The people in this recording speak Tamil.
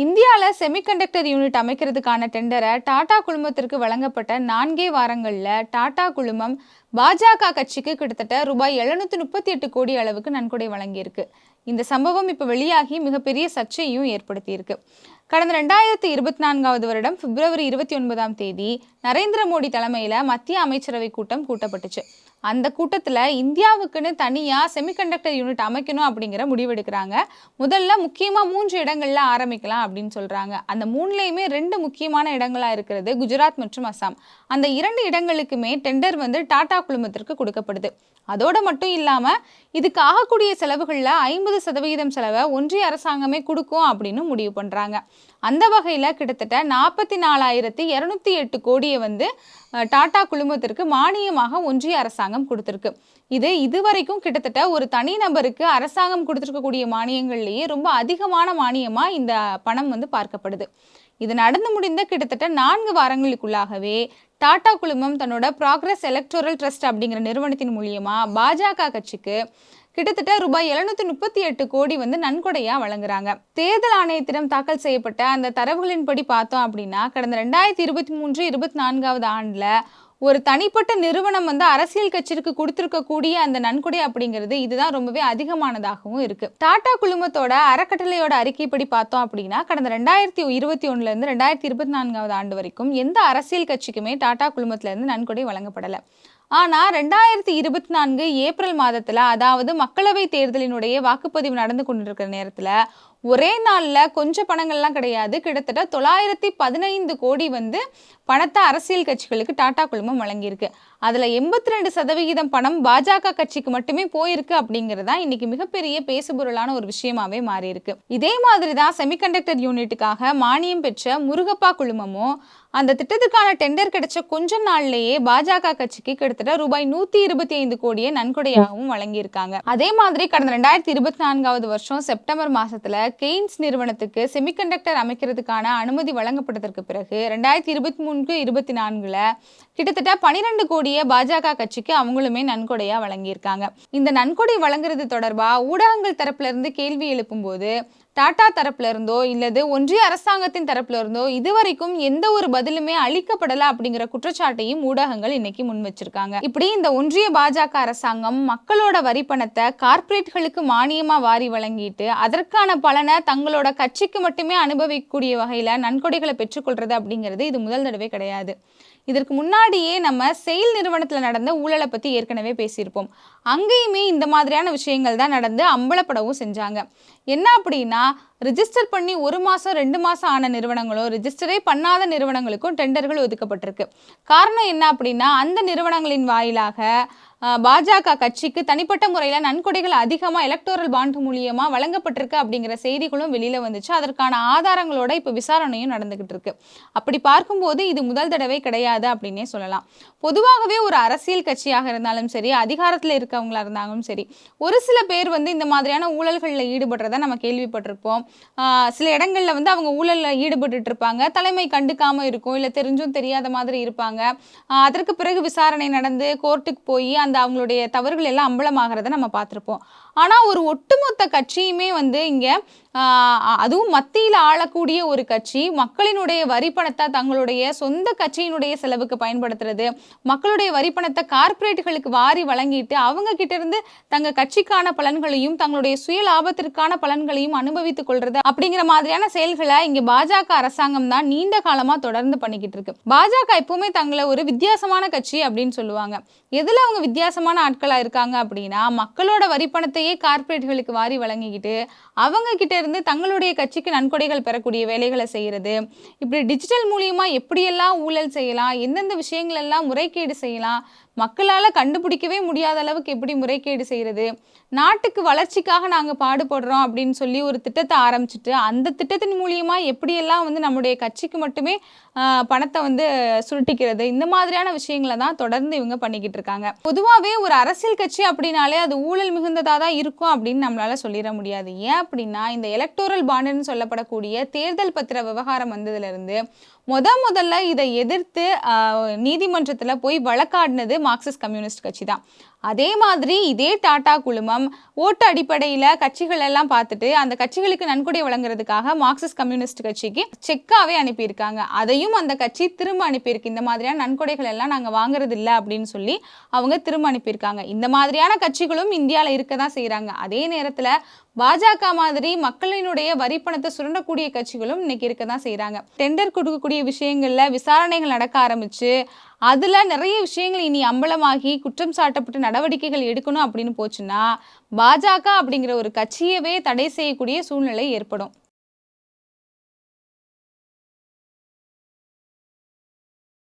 இந்தியாவில் செமிகண்டக்டர் யூனிட் அமைக்கிறதுக்கான டெண்டரை டாடா குழுமத்திற்கு வழங்கப்பட்ட 4 வாரங்களில் டாடா குழுமம் பாஜக கட்சிக்கு கிட்டத்தட்ட ரூபாய் 738 கோடி அளவுக்கு நன்கொடை வழங்கியிருக்கு. இந்த சம்பவம் இப்போ வெளியாகி மிகப்பெரிய சர்ச்சையும் ஏற்படுத்தியிருக்கு. கடந்த 2024 வருடம் பிப்ரவரி 29ஆம் தேதி நரேந்திர மோடி தலைமையில் மத்திய அமைச்சரவை கூட்டம் கூட்டப்பட்டுச்சு. அந்த கூட்டத்தில் இந்தியாவுக்குன்னு தனியாக செமிகண்டக்டர் யூனிட் அமைக்கணும் அப்படிங்கிற முடிவெடுக்கிறாங்க. முதல்ல முக்கியமாக 3 இடங்களில் ஆரம்பிக்கலாம் அப்படின்னு சொல்கிறாங்க. அந்த 3லையுமே 2 முக்கியமான இடங்களாக இருக்கிறது குஜராத் மற்றும் அசாம். அந்த 2 இடங்களுக்குமே டெண்டர் டாடா குழுமத்திற்கு கொடுக்கப்படுது. அதோடு மட்டும் இல்லாமல் இதுக்கு ஆகக்கூடிய செலவுகளில் 50% செலவை ஒன்றிய அரசாங்கமே கொடுக்கும் அப்படின்னு முடிவு பண்ணுறாங்க. அந்த வகையில் கிட்டத்தட்ட 44,208 கோடியை டாடா குழுமத்திற்கு மானியமாக ஒன்றிய அரசாங்கம் கொடுத்துருக்கு. இதுவரைக்கும் கிட்டத்தட்ட ஒரு தனிநபருக்கு அரசாங்கம் கொடுத்துருக்கக்கூடிய மானியங்கள்லேயே ரொம்ப அதிகமான மானியமாக இந்த பணம் பார்க்கப்படுது. இது நடந்து முடிந்த கிட்டத்தட்ட 4 வாரங்களுக்குள்ளாகவே டாடா குழுமம் தன்னோட ப்ராக்ரஸ் எலக்டோரல் ட்ரஸ்ட் அப்படிங்கிற நிறுவனத்தின் மூலியமாக பாஜக கட்சிக்கு கிட்டத்தட்ட ரூபாய் 738 கோடி நன்கொடையாக வழங்குறாங்க. தேர்தல் ஆணையத்திடம் தாக்கல் செய்யப்பட்ட அந்த தரவுகளின்படி பார்த்தோம் அப்படின்னா கடந்த 2023-24 ஆண்டில் ஒரு தனிப்பட்ட நிறுவனம் அரசியல் கட்சிக்கு கொடுத்துருக்கக்கூடிய அந்த நன்கொடை அப்படிங்கிறது இதுதான் ரொம்பவே அதிகமானதாகவும் இருக்கு. டாடா குழுமத்தோட அறக்கட்டளையோட அறிக்கைப்படி பார்த்தோம் அப்படின்னா கடந்த 2021 2024 ஆண்டு வரைக்கும் எந்த அரசியல் கட்சிக்குமே டாடா குழுமத்துல இருந்து நன்கொடை வழங்கப்படலை. ஆனால் 2024 ஏப்ரல் மாதத்தில், அதாவது மக்களவை தேர்தலினுடைய வாக்குப்பதிவு நடந்து கொண்டிருக்கிற நேரத்தில் ஒரே நாளில் கொஞ்சம் பணங்கள்லாம் கிடையாது, கிட்டத்தட்ட 915 கோடி பணத்தை அரசியல் கட்சிகளுக்கு டாடா குழுமம் வழங்கியிருக்கு. அதில் 82% பணம் பாஜக கட்சிக்கு மட்டுமே போயிருக்கு அப்படிங்கிறது தான் இன்னைக்கு மிகப்பெரிய பேசுபொருளான ஒரு விஷயமாவே மாறி இருக்கு. இதே மாதிரி தான் செமிகண்டக்டர் யூனிட்டுக்காக மானியம் பெற்ற முருகப்பா குழுமமும் அந்த திட்டத்துக்கான டெண்டர் கிடைச்ச கொஞ்ச நாள்லேயே பாஜக கட்சிக்கு கிட்டத்தட்ட ரூபாய் 125 கோடியை நன்கொடையாகவும் வழங்கியிருக்காங்க. அதே மாதிரி கடந்த 2024 வருஷம் செப்டம்பர் மாசத்துல கெய்ன்ஸ் நிறுவனத்துக்கு செமிகண்டக்டர் அமைக்கிறதுக்கான அனுமதி வழங்கப்பட்டதற்கு பிறகு 2023-24 கிட்டத்தட்ட 12 கோடியை பாஜக கட்சிக்கு அவங்களுமே நன்கொடையா வழங்கியிருக்காங்க. இந்த நன்கொடை வழங்குறது தொடர்பா ஊடகங்கள் தரப்புல இருந்து கேள்வி எழுப்பும் போது டாடா தரப்புல இருந்தோ இல்லது ஒன்றிய அரசாங்கத்தின் தரப்புல இருந்தோ இதுவரைக்கும் எந்த ஒரு பதிலுமே அளிக்கப்படலை அப்படிங்கிற குற்றச்சாட்டையும் ஊடகங்கள் இன்னைக்கு முன் வச்சிருக்காங்க. இப்படி இந்த ஒன்றிய பாஜக அரசாங்கம் மக்களோட வரி பணத்தை கார்ப்பரேட்களுக்கு மானியமா வாரி வழங்கிட்டு அதற்கான பலனை தங்களோட கட்சிக்கு மட்டுமே அனுபவிக்கக்கூடிய வகையில நன்கொடைகளை பெற்றுக்கொள்றது அப்படிங்கிறது இது முதல் தடவை கிடையாது. இதற்கு முன்னாடியே நம்ம செயில் நிறுவனத்தில் நடந்த ஊழலை பற்றி ஏற்கனவே பேசியிருப்போம். அங்கேயுமே இந்த மாதிரியான விஷயங்கள் தான் நடந்து அம்பலப்படவும் செஞ்சாங்க. என்ன அப்படின்னா ரிஜிஸ்டர் பண்ணி 1 மாதம் 2 மாதம் ஆன நிறுவனங்களும் ரிஜிஸ்டரே பண்ணாத நிறுவனங்களுக்கும் டெண்டர்கள் ஒதுக்கப்பட்டிருக்கு. காரணம் என்ன அப்படின்னா அந்த நிறுவனங்களின் வாயிலாக பாஜக கட்சிக்கு தனிப்பட்ட முறையில் நன்கொடைகள் அதிகமாக எலக்டோரல் பாண்ட் மூலியமாக வழங்கப்பட்டிருக்கு அப்படிங்கிற செய்திகளும் வெளியில் வந்துச்சு. அதற்கான ஆதாரங்களோட இப்போ விசாரணையும் நடந்துகிட்டு இருக்கு. அப்படி பார்க்கும்போது இது முதல் தடவை கிடையாது அப்படின்னே சொல்லலாம். பொதுவாகவே ஒரு அரசியல் கட்சியாக இருந்தாலும் சரி, அதிகாரத்தில் இருக்கவங்களா இருந்தாலும் சரி, ஒரு சில பேர் இந்த மாதிரியான ஊழல்களில் ஈடுபடுறத நம்ம கேள்விப்பட்டிருப்போம். சில இடங்களில் அவங்க ஊழலில் ஈடுபட்டு இருப்பாங்க, தலைமை கண்டுக்காமல் இருக்கும், இல்லை தெரிஞ்சும் தெரியாத மாதிரி இருப்பாங்க. அதற்கு பிறகு விசாரணை நடந்து கோர்ட்டுக்கு போய் அந்த அவங்களுடைய தவறுகள் எல்லாம் அம்பலமாகிறத நம்ம பார்த்துருப்போம். ஆனால் ஒரு ஒட்டுமொத்த கட்சியுமே இங்கே அதுவும் மத்தியில் ஆளக்கூடிய ஒரு கட்சி மக்களினுடைய வரி பணத்தை தங்களுடைய சொந்த கட்சியினுடைய செலவுக்கு பயன்படுத்துறது, மக்களுடைய வரி பணத்தை கார்ப்பரேட்டுகளுக்கு வாரி வழங்கிட்டு அவங்க கிட்ட இருந்து தங்க கட்சிக்கான பலன்களையும் தங்களுடைய சுய லாபத்திற்கான பலன்களையும் அனுபவித்துக் கொள்றது அப்படிங்கிற மாதிரியான செயல்களை இங்கே பாஜக அரசாங்கம் தான் நீண்ட காலமாக தொடர்ந்து பண்ணிக்கிட்டு இருக்கு. பாஜக எப்பவுமே தங்களை ஒரு வித்தியாசமான கட்சி அப்படின்னு சொல்லுவாங்க. எதில் அவங்க வித்தியாசமான ஆட்களாக இருக்காங்க அப்படின்னா மக்களோட வரி பணத்தையே கார்ப்பரேட்டுகளுக்கு வாரி வழங்கிக்கிட்டு அவங்க கிட்ட இருந்து தங்களுடைய கட்சிக்கு நன்கொடைகள் பெறக்கூடிய வேலைகளை செய்யறது, இப்படி டிஜிட்டல் மூலியமா எப்படியெல்லாம் ஊழல் செய்யலாம், எந்தெந்த விஷயங்கள் எல்லாம் முறைகேடு செய்யலாம், மக்களால் கண்டுபிடிக்கவே முடியாத அளவுக்கு எப்படி முறைகேடு செய்கிறது, நாட்டுக்கு வளர்ச்சிக்காக நாங்கள் பாடுபடுறோம் அப்படின்னு சொல்லி ஒரு திட்டத்தை ஆரம்பிச்சுட்டு அந்த திட்டத்தின் மூலியமாக எப்படியெல்லாம் நம்முடைய கட்சிக்கு மட்டுமே பணத்தை சுருட்டிக்கிறது, இந்த மாதிரியான விஷயங்களை தான் தொடர்ந்து இவங்க பண்ணிக்கிட்டு இருக்காங்க. பொதுவாகவே ஒரு அரசியல் கட்சி அப்படின்னாலே அது ஊழல் மிகுந்ததாக தான் இருக்கும் அப்படின்னு நம்மளால சொல்லிட முடியாது. ஏன் அப்படின்னா இந்த எலக்டோரல் பாண்டுன்னு சொல்லப்படக்கூடிய தேர்தல் பத்திர விவகாரம் வந்ததுலேருந்து முதல்ல இதை எதிர்த்து நீதிமன்றத்தில் போய் வழக்காடினது மார்க்சிஸ்ட் கம்யூனிஸ்ட் கட்சி தான். அதே மாதிரி இதே டாடா குழுமம் ஓட்டு அடிப்படையில் கட்சிகள் எல்லாம் பார்த்துட்டு அந்த கட்சிகளுக்கு நன்கொடை வழங்குறதுக்காக மார்க்சிஸ்ட் கம்யூனிஸ்ட் கட்சிக்கு செக்காவே அனுப்பியிருக்காங்க. அதையும் அந்த கட்சி திரும்ப அனுப்பியிருக்கு. இந்த மாதிரியான நன்கொடைகள் எல்லாம் நாங்கள் வாங்குறது இல்லை அப்படின்னு சொல்லி அவங்க திரும்ப அனுப்பியிருக்காங்க. இந்த மாதிரியான கட்சிகளும் இந்தியாவில் இருக்க தான் செய்கிறாங்க. அதே நேரத்தில் பாஜக மாதிரி மக்களினுடைய வரிப்பணத்தை சுரண்டக்கூடிய கட்சிகளும் இன்னைக்கு இருக்க தான் செய்கிறாங்க. டெண்டர் கொடுக்கக்கூடிய விஷயங்களில் விசாரணைகள் நடக்க ஆரம்பிச்சு அதில் நிறைய விஷயங்கள் இனி அம்பலமாகி குற்றம் சாட்டப்பட்டு நடவடிக்கைகள் எடுக்கணும் அப்படின்னு போச்சுன்னா பாஜக அப்படிங்கிற ஒரு கட்சியவே தடை செய்யக்கூடிய சூழ்நிலை ஏற்படும்.